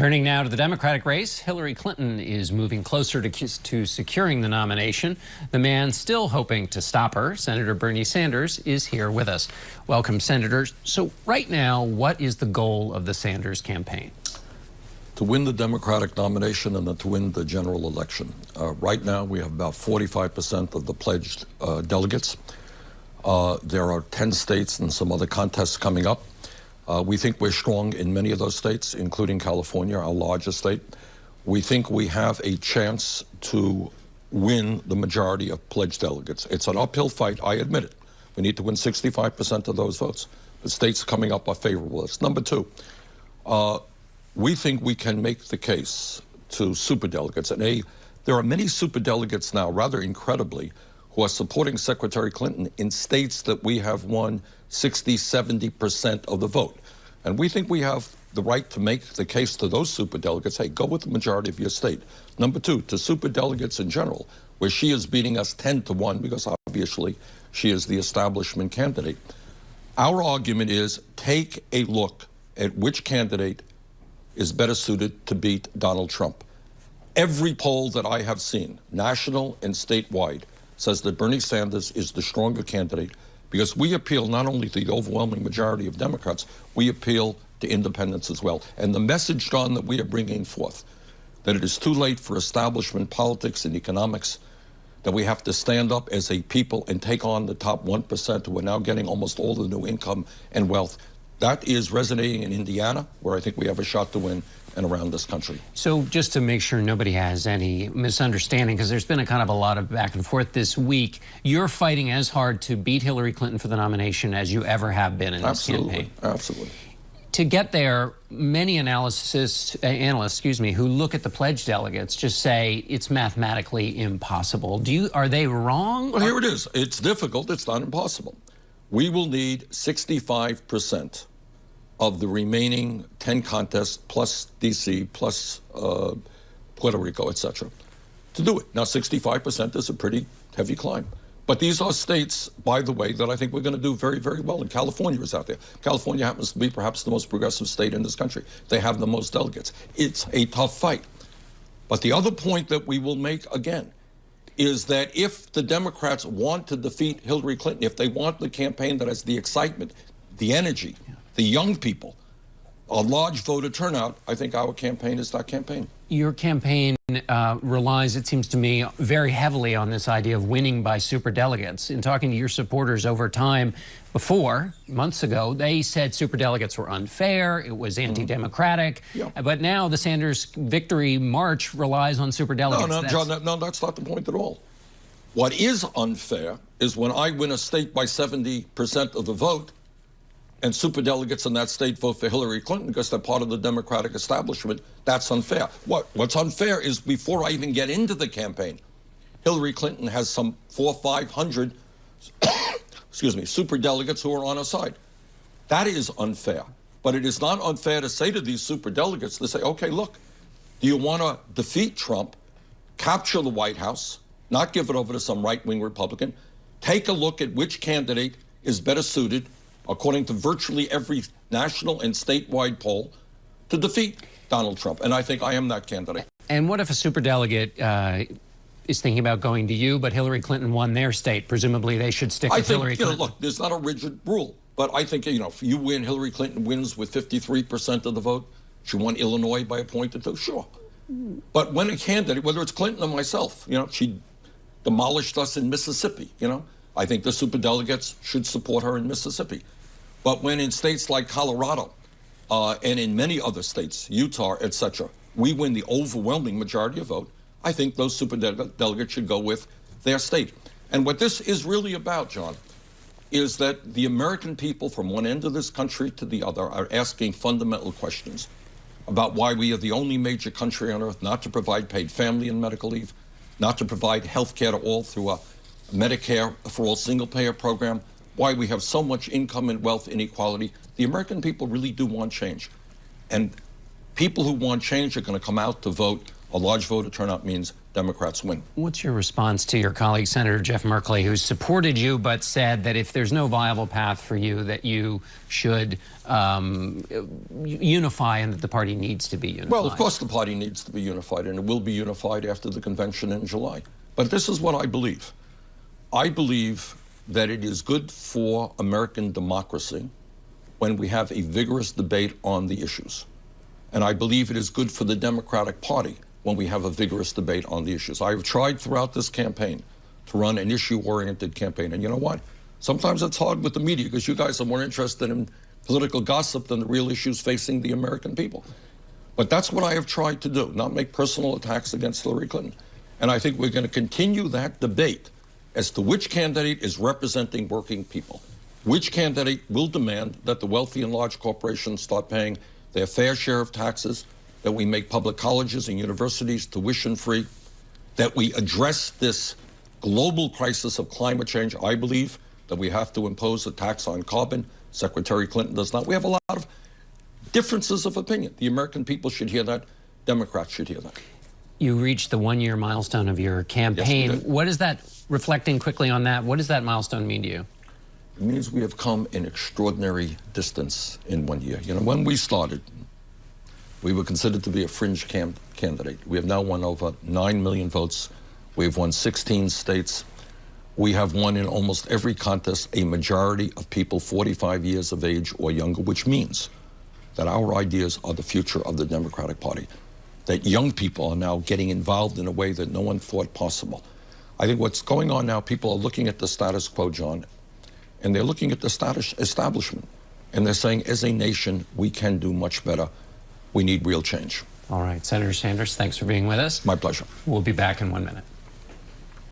Turning now to the Democratic race, Hillary Clinton is moving closer to securing the nomination. The man still hoping to stop her, Senator Bernie Sanders, is here with us. Welcome, Senator. So right now, what is the goal of the Sanders campaign? To win the Democratic nomination and then to win the general election. Right now, we have about 45% of the pledged delegates. There are 10 states and some other contests coming up. We think we're strong in many of those states, including California, our largest state. We think we have a chance to win the majority of pledged delegates. It's an uphill fight, I admit it. We need to win 65% of those votes. The states coming up are favorable. It's number two. We think we can make the case to superdelegates. And there are many superdelegates now, rather incredibly, who are supporting Secretary Clinton in states that we have won 60, 70% of the vote. And we think we have the right to make the case to those superdelegates, hey, go with the majority of your state. Number two, to superdelegates in general, where she is beating us 10-1, because obviously she is the establishment candidate. Our argument is take a look at which candidate is better suited to beat Donald Trump. Every poll that I have seen, national and statewide, says that Bernie Sanders is the stronger candidate because we appeal not only to the overwhelming majority of Democrats, we appeal to independents as well. And the message, John, that we are bringing forth, that it is too late for establishment politics and economics, that we have to stand up as a people and take on the top 1% who are now getting almost all the new income and wealth. That is resonating in Indiana, where I think we have a shot to win, and around this country. So just to make sure nobody has any misunderstanding, because there's been a lot of back and forth this week, you're fighting as hard to beat Hillary Clinton for the nomination as you ever have been in this campaign. Absolutely. To get there, many analysts, who look at the pledged delegates just say it's mathematically impossible. Are they wrong? Well, here it is. It's difficult. It's not impossible. We will need 65% of the remaining 10 contests, plus D.C., plus Puerto Rico, etc., to do it. Now, 65% is a pretty heavy climb. But these are states, by the way, that I think we're going to do very, very well. And California is out there. California happens to be perhaps the most progressive state in this country. They have the most delegates. It's a tough fight. But the other point that we will make, again, is that if the Democrats want to defeat Hillary Clinton, if they want the campaign that has the excitement, the energy, the young people, a large voter turnout, I think our campaign is that campaign. Your campaign relies, it seems to me, very heavily on this idea of winning by superdelegates. In talking to your supporters over time before, months ago, they said superdelegates were unfair, it was anti-democratic, but now the Sanders victory march relies on superdelegates. No, John, no, that's not the point at all. What is unfair is when I win a state by 70% of the vote, and superdelegates in that state vote for Hillary Clinton because they're part of the Democratic establishment. That's unfair. What's unfair is before I even get into the campaign, Hillary Clinton has some 400 or 500 superdelegates who are on her side. That is unfair. But it is not unfair to say to these superdelegates, to say, okay, look, do you want to defeat Trump, capture the White House, not give it over to some right-wing Republican, take a look at which candidate is better suited, according to virtually every national and statewide poll, to defeat Donald Trump. And I think I am that candidate. And what if a superdelegate is thinking about going to you, but Hillary Clinton won their state? Presumably they should stick with Hillary Clinton. Look, there's not a rigid rule. But I think, if you win, Hillary Clinton wins with 53% of the vote. She won Illinois by a point or two, sure. But when a candidate, whether it's Clinton or myself, she demolished us in Mississippi, I think the superdelegates should support her in Mississippi. But when in states like Colorado and in many other states, Utah, etc., we win the overwhelming majority of vote, I think those superdelegates should go with their state. And what this is really about, John, is that the American people from one end of this country to the other are asking fundamental questions about why we are the only major country on earth not to provide paid family and medical leave, not to provide health care to all through a Medicare for all single-payer program, why we have so much income and wealth inequality. The American people really do want change. And people who want change are going to come out to vote A large voter turnout means Democrats win. What's your response to your colleague, Senator Jeff Merkley, who supported you but said that if there's no viable path for you, that you should unify and that the party needs to be unified? Well, of course the party needs to be unified, and it will be unified after the convention in July. But this is what I believe. I believe that it is good for American democracy when we have a vigorous debate on the issues. And I believe it is good for the Democratic Party when we have a vigorous debate on the issues. I have tried throughout this campaign to run an issue-oriented campaign. And you know what? Sometimes it's hard with the media because you guys are more interested in political gossip than the real issues facing the American people. But that's what I have tried to do, not make personal attacks against Hillary Clinton. And I think we're going to continue that debate as to which candidate is representing working people. Which candidate will demand that the wealthy and large corporations start paying their fair share of taxes, that we make public colleges and universities tuition-free, that we address this global crisis of climate change. I believe that we have to impose a tax on carbon. Secretary Clinton does not. We have a lot of differences of opinion. The American people should hear that. Democrats should hear that. You reached the one-year milestone of your campaign. Yes, we did. What is that, reflecting quickly on that, what does that milestone mean to you? It means we have come an extraordinary distance in 1 year. You know, when we started, we were considered to be a fringe candidate. We have now won over 9 million votes. We've won 16 states. We have won in almost every contest a majority of people 45 years of age or younger, which means that our ideas are the future of the Democratic Party, that young people are now getting involved in a way that no one thought possible. I think what's going on now, people are looking at the status quo, John, and they're looking at the establishment, and they're saying, as a nation, we can do much better. We need real change. All right, Senator Sanders, thanks for being with us. My pleasure. We'll be back in 1 minute.